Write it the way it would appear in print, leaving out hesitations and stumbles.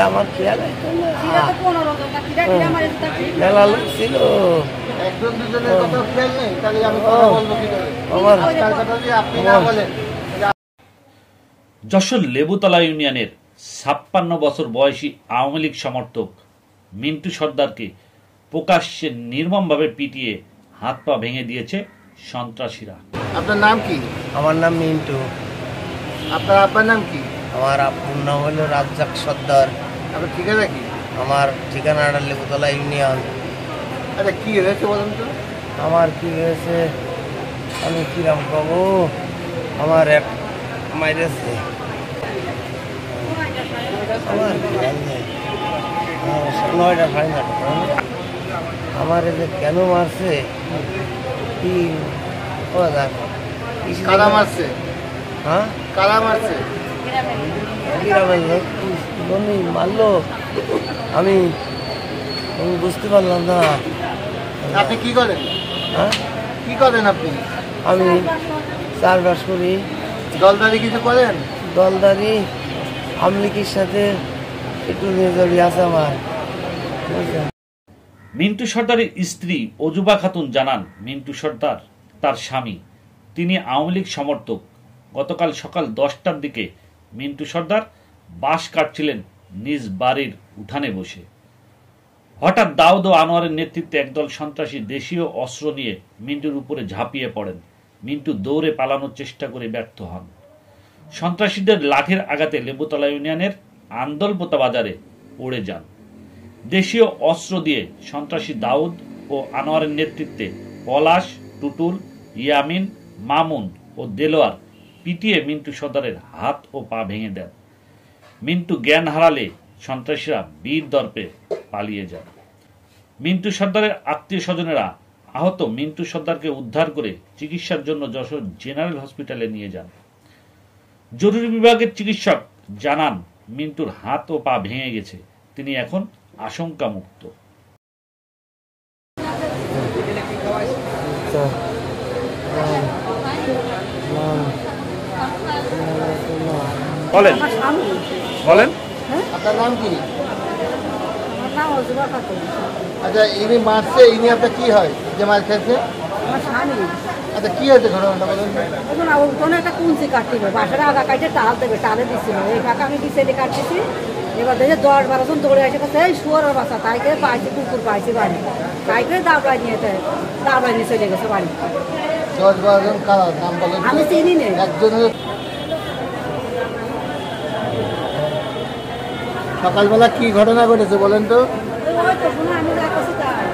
আমার খেয়াল মেলা লোক ছিল। যশোর লেবুতলা ইউনিয়নের ৫৬ বছর বয়সী আওয়ামী লীগ সমর্থক মিন্টু সর্দারকে প্রকাশ্যে নির্মমভাবে পিটিয়ে হাত পা ভেঙে দিয়েছে সন্ত্রাসীরা। আপনার নাম কি? আমার নাম মিন্টু। আপনার আব্বার নাম কি? আমার আব্বুর নাম হলো রাজ্জাক সর্দার। আপনার ঠিকানা কি? আমার ঠিকানাটা লেবুতলা ইউনিয়ন। আচ্ছা কি হয়েছে বলুন তো? আমার কি হয়েছে আমি কিরাম পাবো, আমার এক মাইরেছে, আমার খেয়াল নেই, 9টা ফাইনাল। আমার যে কেন মারছে কি কারা মারছে? হ্যাঁ কারা মারছে? গ্রামের লোক মারলো, আমি বুঝতে পারলাম না। আপনি কি করেন? হ্যাঁ কি করেন আপনি? আমি চাষবাস করি। দলদারি কিছু করেন? দলদারি আমলিকির সাথে একটু নির্জরি আছে আমার। মিন্টু সর্দারের স্ত্রী অজুবা খাতুন জানান, মিন্টু সর্দার তার স্বামী, তিনি আওয়ামী লীগ সমর্থক। গতকাল সকাল 10টার দিকে মিন্টু সর্দার বাঁশ কাটছিলেন নিজ বাড়ির উঠানে বসে। হঠাৎ দাউদ ও আনোয়ারের নেতৃত্বে একদল সন্ত্রাসী দেশীয় অস্ত্র নিয়ে মিন্টুর উপরে ঝাঁপিয়ে পড়েন। মিন্টু দৌড়ে পালানোর চেষ্টা করে ব্যর্থ হন। সন্ত্রাসীদের লাঠির আঘাতে লেবুতলা ইউনিয়নের আন্দোলপোতা বাজারে পড়ে যান। দেশীয় অস্ত্র দিয়ে সন্ত্রাসী দাউদ ও আনোয়ারের নেতৃত্বে পলাশ, টুটুল, ইয়ামিন, মামুন ও দেলোয়ার পিটিয়ে মিন্টু সর্দারের হাত ও পা ভেঙে দেন। মিন্টু জ্ঞান হারালে সন্ত্রাসীরা বীর দর্পে পালিয়ে যান। মিন্টু সর্দারের আত্মীয় স্বজনেরা আহত মিন্টু সর্দারকে উদ্ধার করে চিকিৎসার জন্য যশোর জেনারেল হসপিটালে নিয়ে যান। জরুরি বিভাগের চিকিৎসক জানান, মিন্টুর হাত ও পা ভেঙে গেছে, তিনি এখন আশঙ্কা মুক্ত। বলেন বলেন আপনার নাম কি? আচ্ছা ইনি মারছে, ইনি আপনার কি হয় যে মার খেয়েছে? আচ্ছা কি হয়েছে ঘটনাটা বলুন? কোনো একটা কুঞ্চি কাটছিল, বাসার আগা কাটে টাল দেবে, টালে দিচ্ছিল, এই ফাঁকা আমি বিছেলে কাটতেছি। এবার দেখে 10-12 জন দৌড়ে আসে, এই শুয়ারের বাসা, তাই করে পাইছি, কুকুর পাইছি বাড়ি, তাই করে দাবড়াই নিয়ে চলে গেছে বাড়ি। 10-12 জন কারা নাম বলেন? আমি চিনি নেই। একজনের সকালবেলা কি ঘটনা ঘটেছে বলেন তো? আমি যাচ্ছি তাই